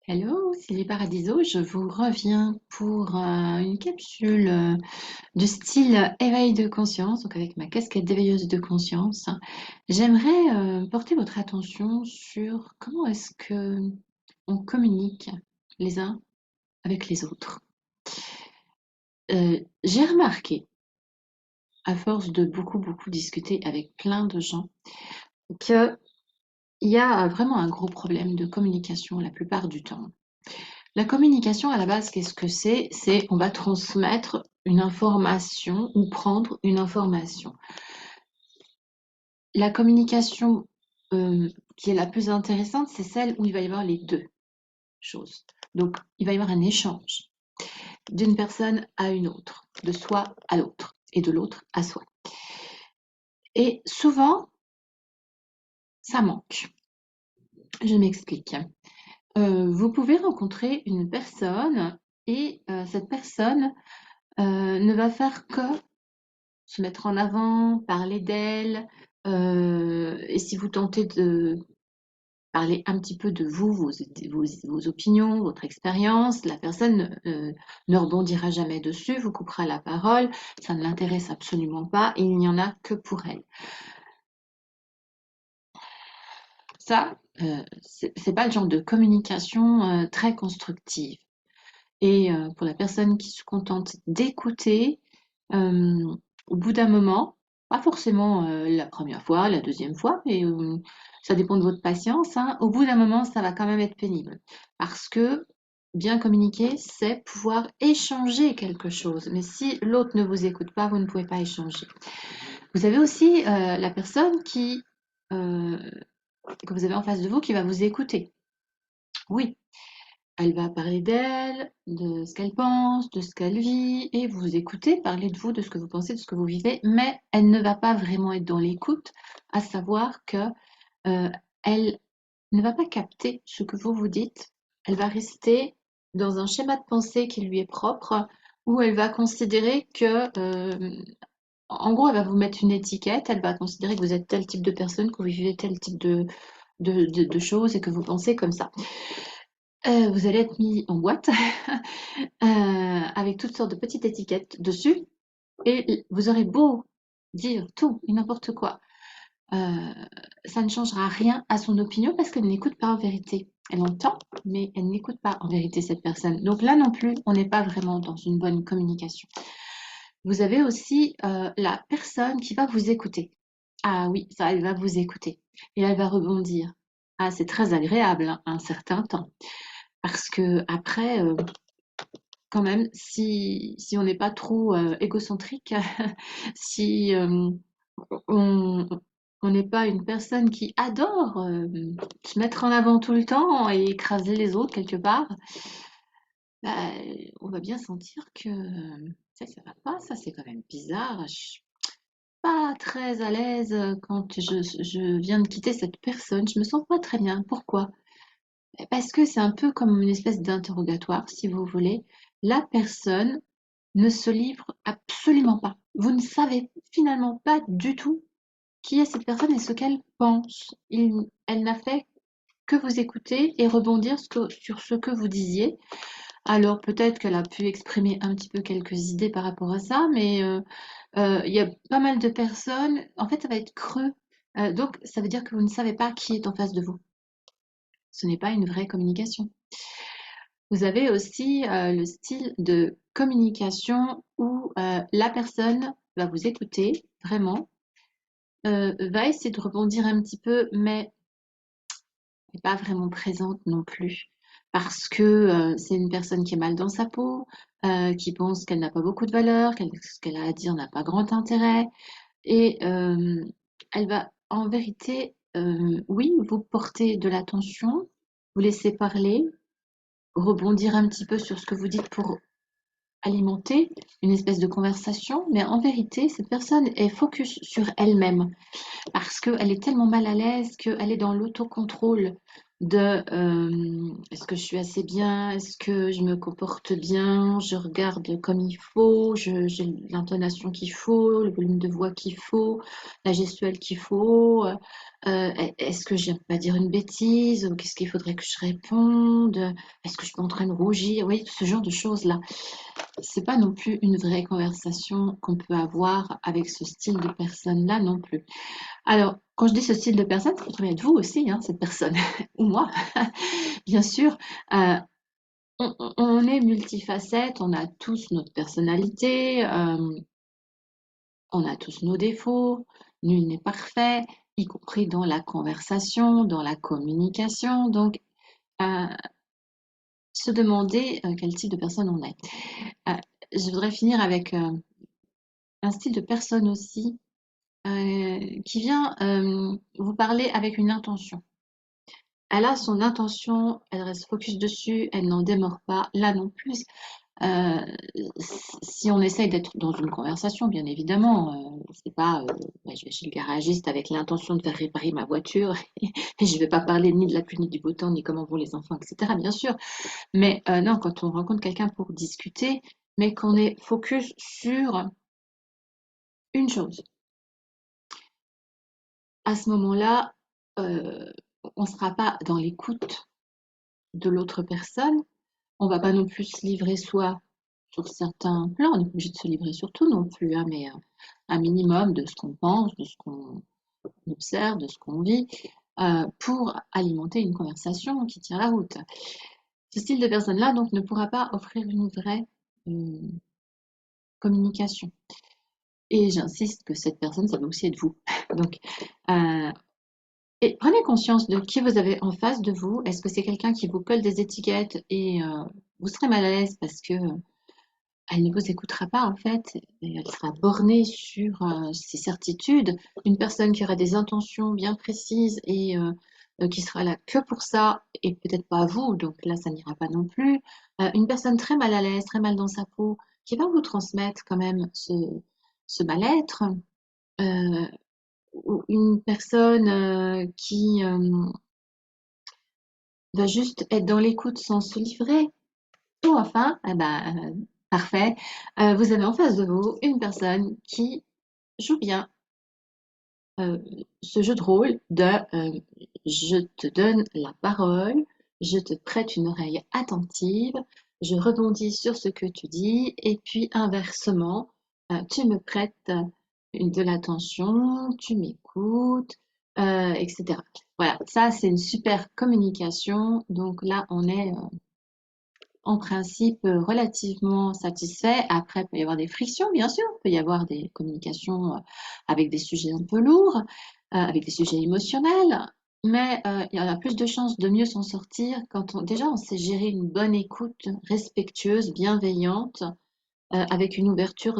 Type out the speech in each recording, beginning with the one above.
Hello, c'est les Paradiso. Je vous reviens pour une capsule de style éveil de conscience, donc avec ma casquette d'éveilleuse de conscience. J'aimerais porter votre attention sur comment est-ce que on communique les uns avec les autres. J'ai remarqué, à force de beaucoup discuter avec plein de gens, qu'il y a vraiment un gros problème de communication la plupart du temps. La communication, à la base, qu'est-ce que c'est? C'est on va transmettre une information ou prendre une information. La communication qui est la plus intéressante, c'est celle où il va y avoir les deux choses. Donc, il va y avoir un échange d'une personne à une autre, de soi à l'autre et de l'autre à soi. Et souvent, ça manque. Je m'explique. Vous pouvez rencontrer une personne et cette personne ne va faire que se mettre en avant, parler d'elle, et si vous tentez de parler un petit peu de vous, vos opinions, votre expérience, la personne ne rebondira jamais dessus, vous coupera la parole, ça ne l'intéresse absolument pas, et il n'y en a que pour elle. Ça, c'est pas le genre de communication très constructive. Et pour la personne qui se contente d'écouter, au bout d'un moment, pas forcément la première fois, la deuxième fois, mais ça dépend de votre patience, hein, au bout d'un moment, ça va quand même être pénible. Parce que bien communiquer, c'est pouvoir échanger quelque chose. Mais si l'autre ne vous écoute pas, vous ne pouvez pas échanger. Vous avez aussi la personne euh, que vous avez en face de vous qui va vous écouter. Oui, elle va parler d'elle, de ce qu'elle pense, de ce qu'elle vit, et vous écoutez parler de vous, de ce que vous pensez, de ce que vous vivez, mais elle ne va pas vraiment être dans l'écoute, à savoir que euh, elle ne va pas capter ce que vous vous dites. Elle va rester dans un schéma de pensée qui lui est propre, où elle va considérer que, en gros, elle va vous mettre une étiquette, elle va considérer que vous êtes tel type de personne, que vous vivez tel type de choses et que vous pensez comme ça. Vous allez être mis en boîte avec toutes sortes de petites étiquettes dessus et vous aurez beau dire tout et n'importe quoi, ça ne changera rien à son opinion parce qu'elle n'écoute pas en vérité. Elle entend, mais elle n'écoute pas en vérité cette personne. Donc là non plus, on n'est pas vraiment dans une bonne communication. Vous avez aussi la personne qui va vous écouter. Ah oui, ça, elle va vous écouter et elle va rebondir. Ah, c'est très agréable, hein, un certain temps. Parce que après, quand même, si on n'est pas trop égocentrique, si on on n'est pas une personne qui adore se mettre en avant tout le temps et écraser les autres quelque part, bah, on va bien sentir que ça va pas, ça c'est quand même bizarre. Je suis pas très à l'aise quand je viens de quitter cette personne. Je me sens pas très bien. Pourquoi? Parce que c'est un peu comme une espèce d'interrogatoire, si vous voulez. La personne ne se livre absolument pas. Vous ne savez finalement pas du tout qui est cette personne et ce qu'elle pense. Elle n'a fait que vous écouter et rebondir sur ce que vous disiez. Alors peut-être qu'elle a pu exprimer un petit peu quelques idées par rapport à ça, mais il y a pas mal de personnes, en fait ça va être creux. Donc ça veut dire que vous ne savez pas qui est en face de vous. Ce n'est pas une vraie communication. Vous avez aussi le style de communication où la personne va vous écouter vraiment, va essayer de rebondir un petit peu, mais n'est pas vraiment présente non plus. Parce que c'est une personne qui est mal dans sa peau, qui pense qu'elle n'a pas beaucoup de valeur, ce qu'elle a à dire n'a pas grand intérêt. Et elle va en vérité, oui, vous porter de l'attention, vous laisser parler, rebondir un petit peu sur ce que vous dites pour alimenter une espèce de conversation, mais en vérité, cette personne est focus sur elle-même parce qu'elle est tellement mal à l'aise qu'elle est dans l'autocontrôle de est-ce que je suis assez bien, est-ce que je me comporte bien, je regarde comme il faut, j'ai l'intonation qu'il faut, le volume de voix qu'il faut, la gestuelle qu'il faut. Est-ce que je viens pas dire une bêtise? Ou qu'est-ce qu'il faudrait que je réponde? Est-ce que je suis en train de rougir? Oui, ce genre de choses-là. C'est pas non plus une vraie conversation qu'on peut avoir avec ce style de personne-là non plus. Alors, quand je dis ce style de personne, ça peut très bien être vous aussi, hein, cette personne, ou moi, bien sûr. Euh, on est multifacette, on a tous notre personnalité, on a tous nos défauts, nul n'est parfait, y compris dans la conversation, dans la communication. Donc, euh, se demander quel type de personne on est. Euh, je voudrais finir avec un style de personne aussi qui vient vous parler avec une intention. Elle a son intention, elle reste focus dessus, elle n'en démord pas. Là non plus, euh, si on essaye d'être dans une conversation, bien évidemment, c'est pas ouais, je vais chez le garagiste avec l'intention de faire réparer ma voiture et je vais pas parler ni de la pluie ni du beau temps ni comment vont les enfants, etc. Bien sûr, mais non, quand on rencontre quelqu'un pour discuter, mais qu'on est focus sur une chose, à ce moment-là, on ne sera pas dans l'écoute de l'autre personne. On va pas non plus se livrer soi sur certains plans, on n'est pas obligé de se livrer sur tout non plus, hein, mais un minimum de ce qu'on pense, de ce qu'on observe, de ce qu'on vit, pour alimenter une conversation qui tient la route. Ce style de personne-là, donc, ne pourra pas offrir une vraie euh, communication. Et j'insiste que cette personne, ça doit aussi être vous. Donc, euh, et prenez conscience de qui vous avez en face de vous. Est-ce que c'est quelqu'un qui vous colle des étiquettes et vous serez mal à l'aise parce que elle ne vous écoutera pas en fait, et elle sera bornée sur ses certitudes. Une personne qui aura des intentions bien précises et qui sera là que pour ça, et peut-être pas vous, donc là ça n'ira pas non plus. Une personne très mal à l'aise, très mal dans sa peau, qui va vous transmettre quand même ce mal-être. Euh, ou une personne qui va juste être dans l'écoute sans se livrer. Ou enfin, eh ben, parfait, vous avez en face de vous une personne qui joue bien euh, ce jeu de rôle de je te donne la parole, je te prête une oreille attentive, je rebondis sur ce que tu dis, et puis inversement, tu me prêtes de l'attention, tu m'écoutes, etc. Voilà, ça c'est une super communication. Donc là, on est en principe relativement satisfait. Après, il peut y avoir des frictions, bien sûr. Il peut y avoir des communications avec des sujets un peu lourds, avec des sujets émotionnels. Mais il y en a plus de chances de mieux s'en sortir quand déjà on sait gérer une bonne écoute respectueuse, bienveillante, avec une ouverture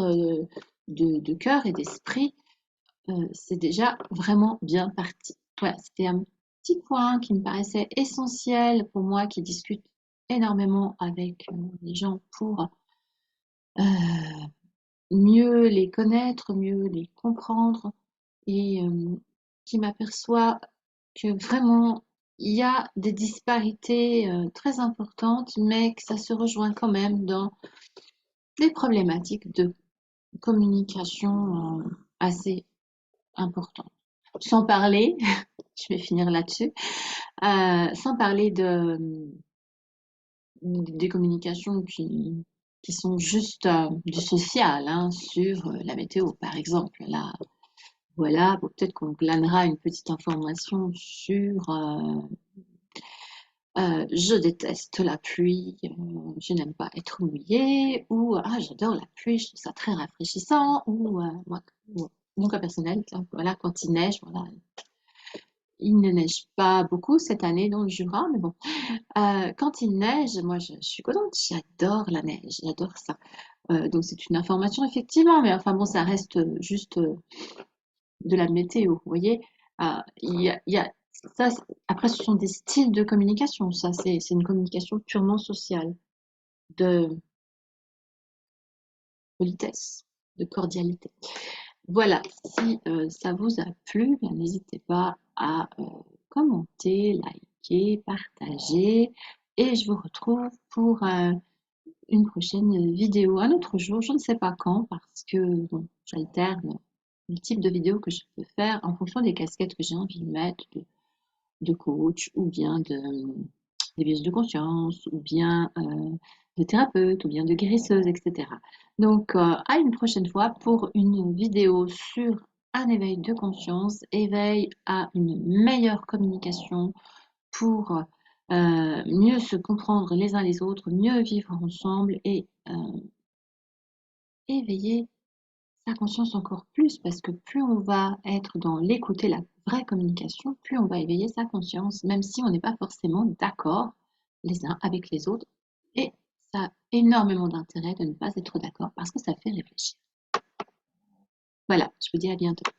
de cœur et d'esprit. C'est déjà vraiment bien parti. Voilà, c'était un petit point qui me paraissait essentiel pour moi qui discute énormément avec les gens pour euh, mieux les connaître, mieux les comprendre et qui m'aperçoit que vraiment il y a des disparités très importantes, mais que ça se rejoint quand même dans des problématiques de communication assez importantes. Sans parler, je vais finir là-dessus, sans parler des communications qui sont juste du social, hein, sur la météo, par exemple. Là, voilà, bon, peut-être qu'on glanera une petite information sur je déteste la pluie, je n'aime pas être mouillée, ou ah, j'adore la pluie, je trouve ça très rafraîchissant, ou moi, mon cas personnel, voilà, quand il neige, voilà, il ne neige pas beaucoup cette année dans le Jura, mais bon, quand il neige, moi je suis contente, j'adore la neige, j'adore ça. Donc c'est une information effectivement, mais enfin bon, ça reste juste de la météo, vous voyez. Il y a ça, après ce sont des styles de communication, ça c'est une communication purement sociale, de politesse, de cordialité. Voilà, si ça vous a plu, bien, n'hésitez pas à commenter, liker, partager, et je vous retrouve pour une prochaine vidéo un autre jour, je ne sais pas quand, parce que bon, j'alterne le type de vidéo que je peux faire en fonction des casquettes que j'ai envie de mettre, de coach, ou bien d'éveilleuse de conscience, ou bien de thérapeute, ou bien de guérisseuse, etc. Donc, à une prochaine fois pour une vidéo sur un éveil de conscience, éveil à une meilleure communication pour mieux se comprendre les uns les autres, mieux vivre ensemble et éveiller sa conscience encore plus, parce que plus on va être dans l'écouter, la vraie communication, plus on va éveiller sa conscience, même si on n'est pas forcément d'accord les uns avec les autres. Et ça a énormément d'intérêt de ne pas être d'accord parce que ça fait réfléchir. Voilà, je vous dis à bientôt.